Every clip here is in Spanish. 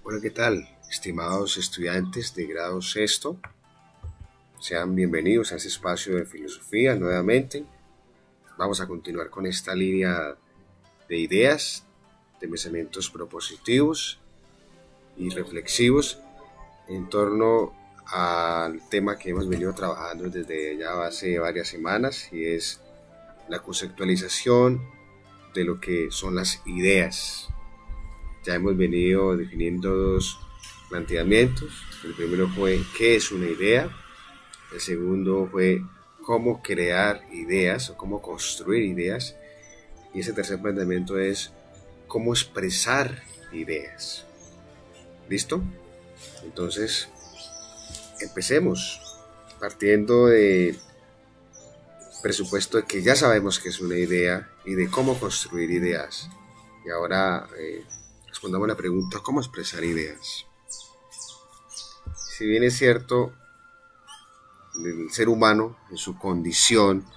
Hola, ¿qué tal? Estimados estudiantes de grado sexto, sean bienvenidos a este espacio de filosofía nuevamente. Vamos a continuar con esta línea de ideas, de pensamientos propositivos y reflexivos en torno al tema que hemos venido trabajando desde ya hace varias semanas, y es la conceptualización de lo que son las ideas. Ya hemos venido definiendo dos planteamientos. El primero fue qué es una idea. El segundo fue cómo crear ideas o cómo construir ideas. Y ese tercer planteamiento es cómo expresar ideas. ¿Listo? Entonces, empecemos partiendo de presupuesto de que ya sabemos qué es una idea y de cómo construir ideas. Y ahora respondamos la pregunta, ¿cómo expresar ideas? Si bien es cierto, el ser humano, en su condición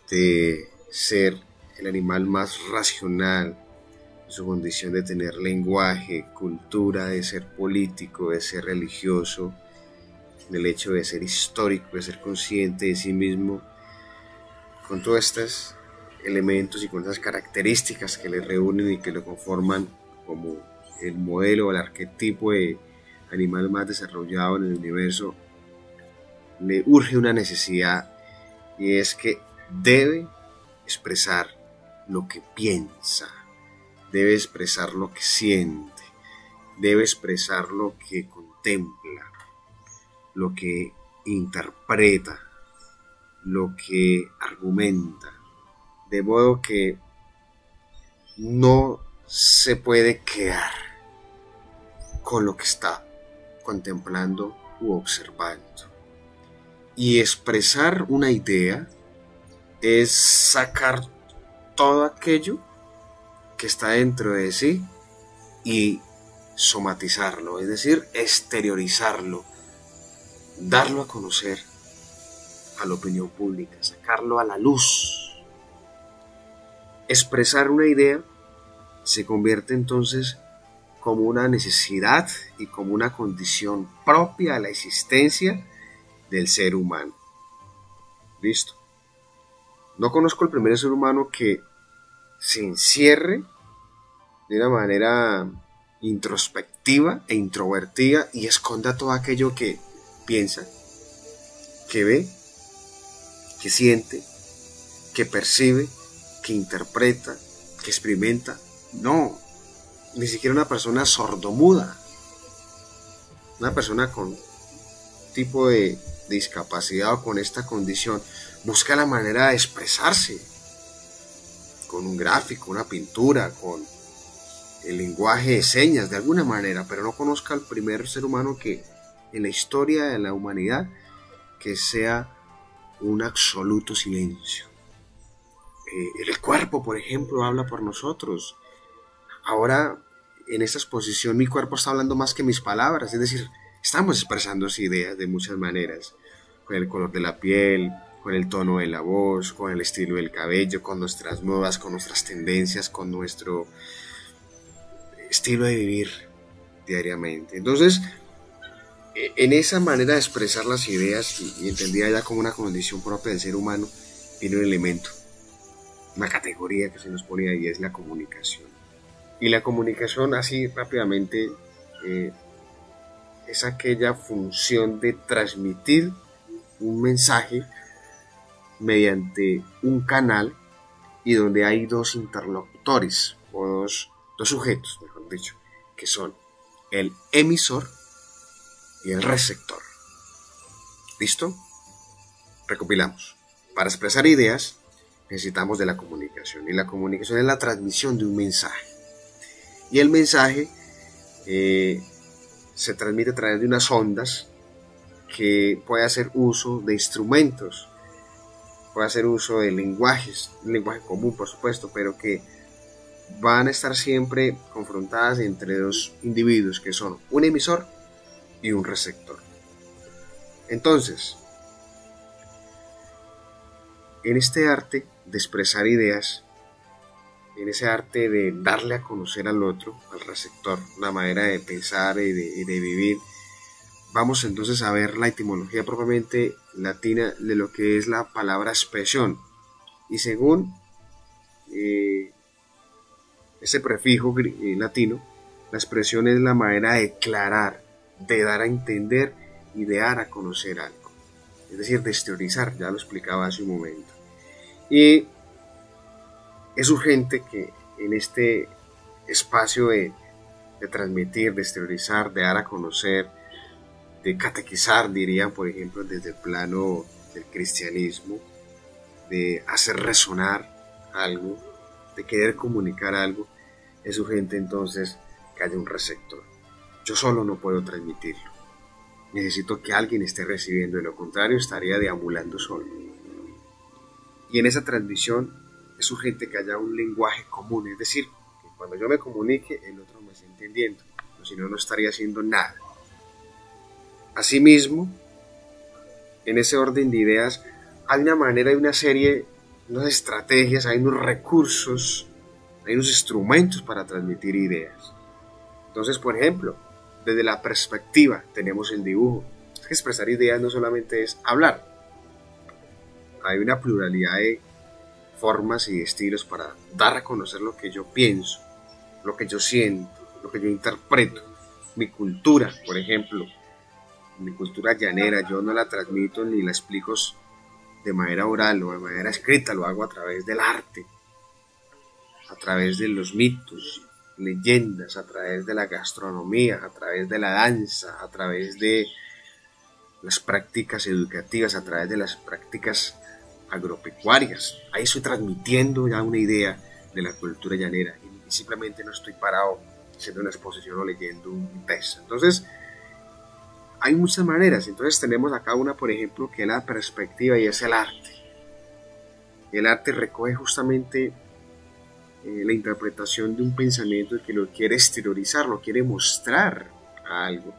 de ser el animal más racional, en su condición de tener lenguaje, cultura, de ser político, de ser religioso, del hecho de ser histórico, de ser consciente de sí mismo, con todos estos elementos y con esas características que le reúnen y que lo conforman como el modelo o el arquetipo de animal más desarrollado en el universo, le urge una necesidad, y es que debe expresar lo que piensa, debe expresar lo que siente, debe expresar lo que contempla, lo que interpreta, lo que argumenta, de modo que no se puede quedar con lo que está contemplando u observando. Y expresar una idea es sacar todo aquello que está dentro de sí y somatizarlo, es decir, exteriorizarlo, darlo a conocer a la opinión pública, sacarlo a la luz. Expresar una idea se convierte entonces como una necesidad y como una condición propia de la existencia del ser humano. ¿Listo? No conozco el primer ser humano que se encierre de una manera introspectiva e introvertida y esconda todo aquello que piensa, que ve, que siente, que percibe, que interpreta, que experimenta. No, ni siquiera una persona sordomuda, una persona con tipo de discapacidad o con esta condición busca la manera de expresarse con un gráfico, una pintura, con el lenguaje de señas de alguna manera, pero no conozca al primer ser humano que en la historia de la humanidad que sea un absoluto silencio. El cuerpo, por ejemplo, habla por nosotros. Ahora, en esta exposición, mi cuerpo está hablando más que mis palabras, es decir, estamos expresando ideas de muchas maneras, con el color de la piel, con el tono de la voz, con el estilo del cabello, con nuestras modas, con nuestras tendencias, con nuestro estilo de vivir diariamente. Entonces, en esa manera de expresar las ideas, y entendida ya como una condición propia del ser humano, viene un elemento, una categoría que se nos pone ahí, es la comunicación. Y la comunicación, así rápidamente, es aquella función de transmitir un mensaje mediante un canal y donde hay dos interlocutores o dos sujetos, mejor dicho, que son el emisor y el receptor. ¿Listo? Recopilamos. Para expresar ideas necesitamos de la comunicación, y la comunicación es la transmisión de un mensaje, y el mensaje se transmite a través de unas ondas que puede hacer uso de instrumentos, puede hacer uso de lenguajes, un lenguaje común por supuesto, pero que van a estar siempre confrontadas entre dos individuos que son un emisor y un receptor. Entonces, en este arte de expresar ideas, en ese arte de darle a conocer al otro, al receptor, una manera de pensar y de vivir. Vamos entonces a ver la etimología propiamente latina de lo que es la palabra expresión. Y según ese prefijo latino, la expresión es la manera de declarar, de dar a entender y de dar a conocer algo. Es decir, de exteriorizar, ya lo explicaba hace un momento. Y es urgente que en este espacio de transmitir, de exteriorizar, de dar a conocer, de catequizar, dirían, por ejemplo, desde el plano del cristianismo, de hacer resonar algo, de querer comunicar algo, es urgente entonces que haya un receptor. Yo solo no puedo transmitirlo. Necesito que alguien esté recibiendo, de lo contrario estaría deambulando solo. Y en esa transmisión es urgente que haya un lenguaje común, es decir, que cuando yo me comunique, el otro me esté entendiendo, o si no, no estaría haciendo nada. Asimismo, en ese orden de ideas, hay una manera, hay una serie, unas estrategias, hay unos recursos, hay unos instrumentos para transmitir ideas. Entonces, por ejemplo, desde la perspectiva tenemos el dibujo. Es que expresar ideas no solamente es hablar. Hay una pluralidad de formas y estilos para dar a conocer lo que yo pienso, lo que yo siento, lo que yo interpreto. Mi cultura, por ejemplo, mi cultura llanera, yo no la transmito ni la explico de manera oral o de manera escrita, lo hago a través del arte, a través de los mitos, leyendas, a través de la gastronomía, a través de la danza, a través de las prácticas educativas, a través de las prácticas agropecuarias. Ahí estoy transmitiendo ya una idea de la cultura llanera y simplemente no estoy parado haciendo una exposición o leyendo un texto. Entonces, hay muchas maneras. Entonces tenemos acá una, por ejemplo, que es la perspectiva y es el arte. El arte recoge justamente la interpretación de un pensamiento que lo quiere exteriorizar, lo quiere mostrar a algo.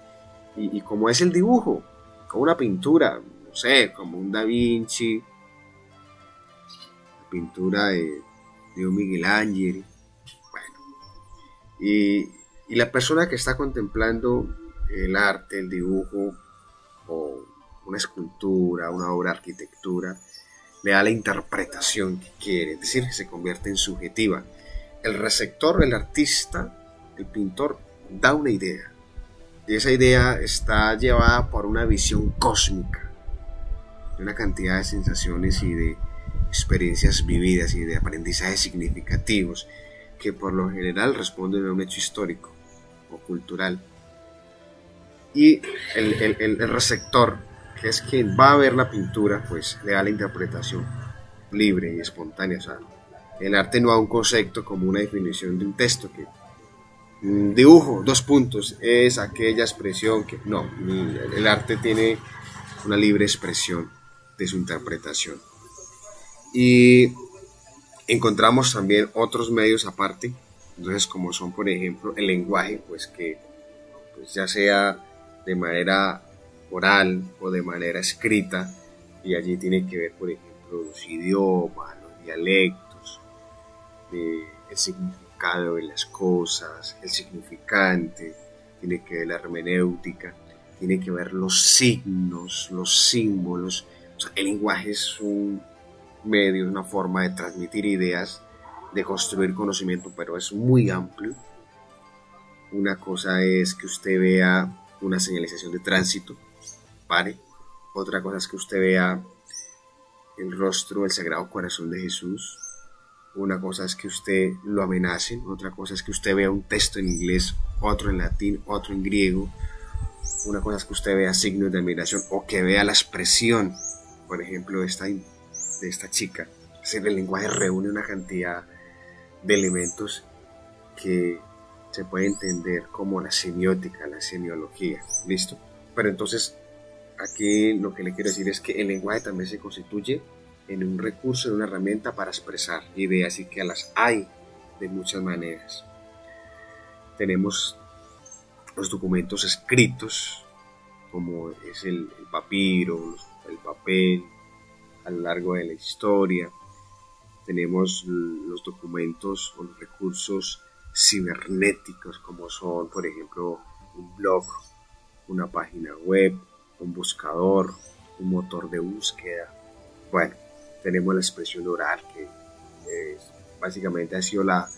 Y como es el dibujo, como una pintura, no sé, como un Da Vinci, la pintura de un Miguel Ángel. Bueno, y la persona que está contemplando el arte, el dibujo, o una escultura, una obra de arquitectura, le da la interpretación que quiere, es decir, se convierte en subjetiva. El receptor, el artista, el pintor, da una idea. Y esa idea está llevada por una visión cósmica, de una cantidad de sensaciones y de experiencias vividas y de aprendizajes significativos que por lo general responden a un hecho histórico o cultural. Y el receptor, que es quien va a ver la pintura, pues le da la interpretación libre y espontánea. O sea, el arte no da un concepto como una definición de un texto que dibujo, dos puntos, es aquella expresión que... No, el arte tiene una libre expresión de su interpretación. Y encontramos también otros medios aparte, entonces como son por ejemplo el lenguaje, pues que pues ya sea de manera oral o de manera escrita, y allí tiene que ver por ejemplo los idiomas, los dialectos, el significado de las cosas, el significante, tiene que ver la hermenéutica, tiene que ver los signos, los símbolos. O sea, el lenguaje es un medio, una forma de transmitir ideas, de construir conocimiento, pero es muy amplio. Una cosa es que usted vea una señalización de tránsito, pare. Otra cosa es que usted vea el rostro del Sagrado Corazón de Jesús. Una cosa es que usted lo amenacen, otra cosa es que usted vea un texto en inglés, otro en latín, otro en griego. Una cosa es que usted vea signos de admiración o que vea la expresión, por ejemplo, de esta chica. Es decir, el lenguaje reúne una cantidad de elementos que se puede entender como la semiótica, la semiología. ¿Listo? Pero entonces, aquí lo que le quiero decir es que el lenguaje también se constituye en un recurso, en una herramienta para expresar ideas, y que las hay de muchas maneras. Tenemos los documentos escritos, como es el papiro, el papel, a lo largo de la historia. tenemos los documentos o los recursos cibernéticos como son, por ejemplo, un blog, una página web, un buscador, un motor de búsqueda. Bueno, tenemos la expresión oral, que básicamente ha sido la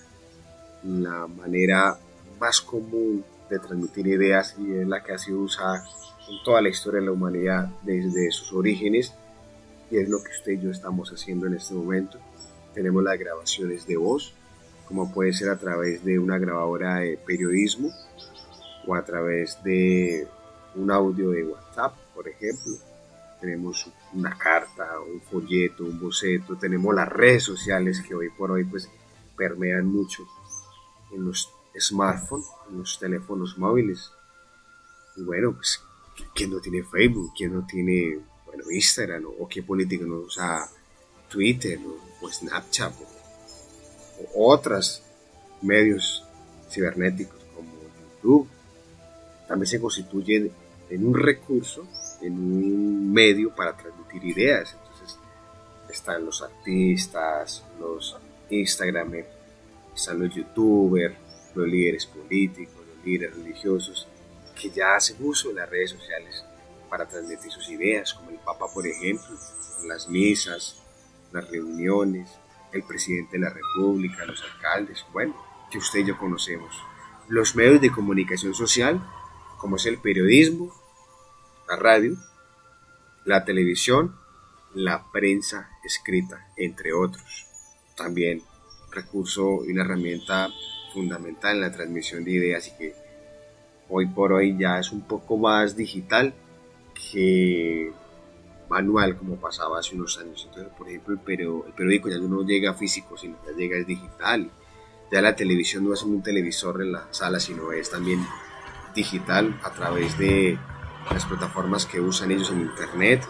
manera más común de transmitir ideas y es la que ha sido usada en toda la historia de la humanidad desde sus orígenes, y es lo que usted y yo estamos haciendo en este momento. Tenemos las grabaciones de voz, como puede ser a través de una grabadora de periodismo o a través de un audio de WhatsApp, por ejemplo. Tenemos una carta, un folleto, un boceto, tenemos las redes sociales que hoy por hoy pues permean mucho en los smartphones, en los teléfonos móviles. Y bueno, pues, ¿quién no tiene Facebook? ¿Quién no tiene, bueno, Instagram? ¿O qué político no usa Twitter o Snapchat o otros medios cibernéticos como YouTube? También se constituyen en un recurso, en un medio para transmitir ideas. Entonces están los artistas, los Instagramers, están los youtubers, los líderes políticos, los líderes religiosos, que ya hacen uso de las redes sociales para transmitir sus ideas, como el Papa, por ejemplo, las misas, las reuniones, el presidente de la República, los alcaldes, bueno, que usted y yo conocemos. Los medios de comunicación social, como es el periodismo, la radio, la televisión, la prensa escrita, entre otros. También recurso y una herramienta fundamental en la transmisión de ideas y que hoy por hoy ya es un poco más digital que manual como pasaba hace unos años. Entonces, por ejemplo, el periódico ya no llega físico, sino que ya llega es digital. Ya la televisión no es un televisor en la sala, sino es también digital a través de las plataformas que usan ellos en internet.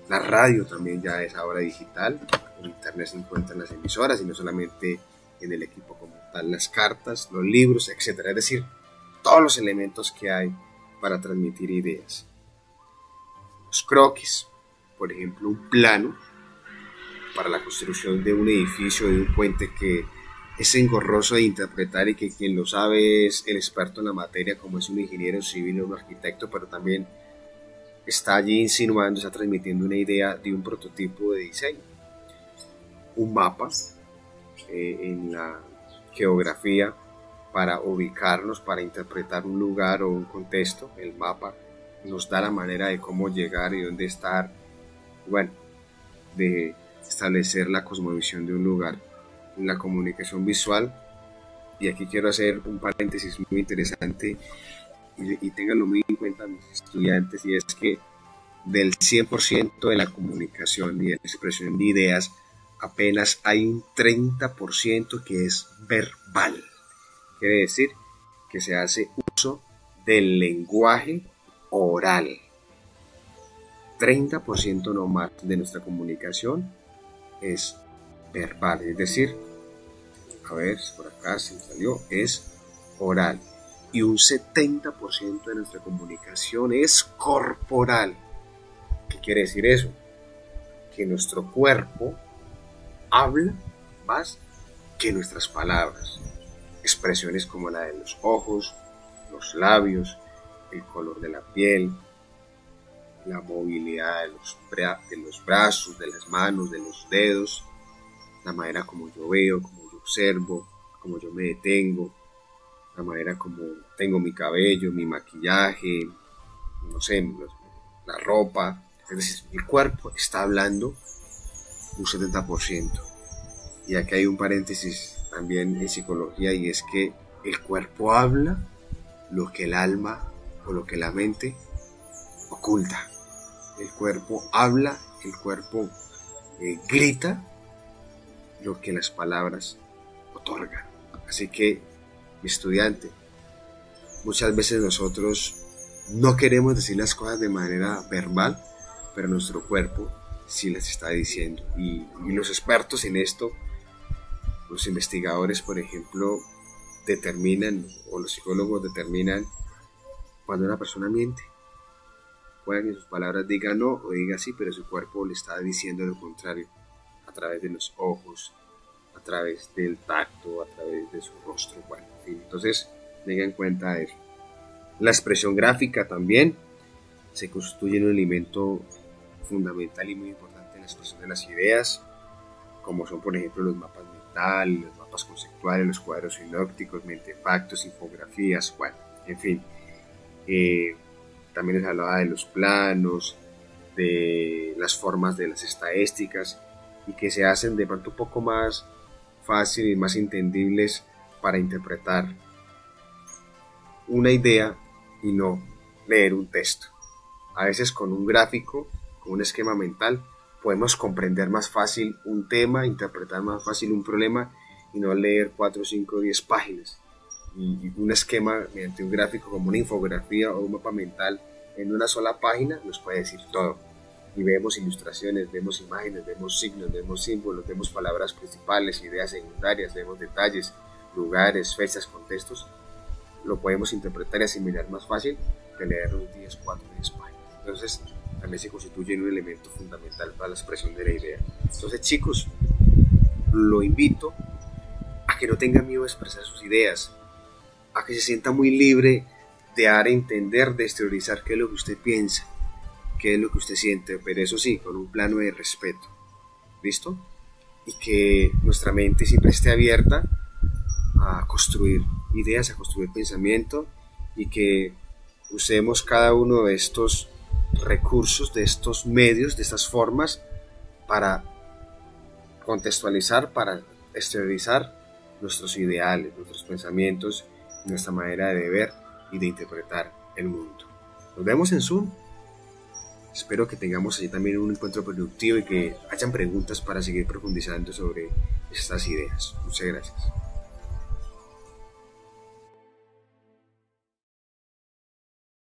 La radio también ya es ahora digital. En internet se encuentran las emisoras y no solamente en el equipo como tal, las cartas, los libros, etcétera. Es decir, todos los elementos que hay para transmitir ideas. Los croquis, por ejemplo, un plano para la construcción de un edificio, de un puente, que es engorroso de interpretar y que quien lo sabe es el experto en la materia, como es un ingeniero civil o un arquitecto, pero también está allí insinuando, está transmitiendo una idea de un prototipo de diseño. Un mapa en la geografía para ubicarnos, para interpretar un lugar o un contexto. El mapa nos da la manera de cómo llegar y dónde estar, bueno, de establecer la cosmovisión de un lugar. En la comunicación visual, y aquí quiero hacer un paréntesis muy interesante y ténganlo muy en cuenta mis estudiantes, y es que del 100% de la comunicación y de la expresión de ideas, apenas hay un 30% que es verbal. Quiere decir que se hace uso del lenguaje oral. 30% no más de nuestra comunicación es verbal, es decir, a ver, por acá se me salió, es oral. Y un 70% de nuestra comunicación es corporal. ¿Qué quiere decir eso? Que nuestro cuerpo habla más que nuestras palabras. Expresiones como la de los ojos, los labios, el color de la piel, la movilidad de los brazos, de las manos, de los dedos, la manera como yo veo, como yo observo, como yo me detengo, la manera como tengo mi cabello, mi maquillaje, no sé, la ropa. Es decir, mi cuerpo está hablando un 70%. Y aquí hay un paréntesis también en psicología, y es que el cuerpo habla lo que el alma o lo que la mente oculta. El cuerpo habla, el cuerpo grita lo que las palabras otorgan. Así que, mi estudiante, muchas veces nosotros no queremos decir las cosas de manera verbal, pero nuestro cuerpo sí las está diciendo. Y los expertos en esto, los investigadores, por ejemplo, determinan, o los psicólogos determinan cuando una persona miente. Pueden que sus palabras digan no o diga sí, pero su cuerpo le está diciendo lo contrario a a través de los ojos, a través del tacto, a través de su rostro, bueno, en fin. Entonces, tenga en cuenta eso. La expresión gráfica también se constituye en un elemento fundamental y muy importante en la expresión de las ideas, como son por ejemplo los mapas mentales, los mapas conceptuales, los cuadros sinópticos, mentefactos, infografías, bueno, en fin. También les hablaba de los planos, de las formas de las estadísticas, y que se hacen de pronto un poco más fácil y más entendibles para interpretar una idea y no leer un texto. A veces con un gráfico, con un esquema mental, podemos comprender más fácil un tema, interpretar más fácil un problema y no leer 4, 5, 10 páginas. Y un esquema mediante un gráfico como una infografía o un mapa mental en una sola página nos puede decir todo. Y vemos ilustraciones, vemos imágenes, vemos signos, vemos símbolos, vemos palabras principales, ideas secundarias, vemos detalles, lugares, fechas, contextos. Lo podemos interpretar y asimilar más fácil que leer los 4 o 10 páginas. Entonces, también se constituye en un elemento fundamental para la expresión de la idea. Entonces, chicos, lo invito a que no tenga miedo de expresar sus ideas, a que se sienta muy libre de dar a entender, de exteriorizar qué es lo que usted piensa, qué es lo que usted siente, pero eso sí, con un plano de respeto, ¿listo? Y que nuestra mente siempre esté abierta a construir ideas, a construir pensamiento, y que usemos cada uno de estos recursos, de estos medios, de estas formas para contextualizar, para exteriorizar nuestros ideales, nuestros pensamientos, nuestra manera de ver y de interpretar el mundo. Nos vemos en Zoom. Espero que tengamos allí también un encuentro productivo y que hayan preguntas para seguir profundizando sobre estas ideas. Muchas gracias.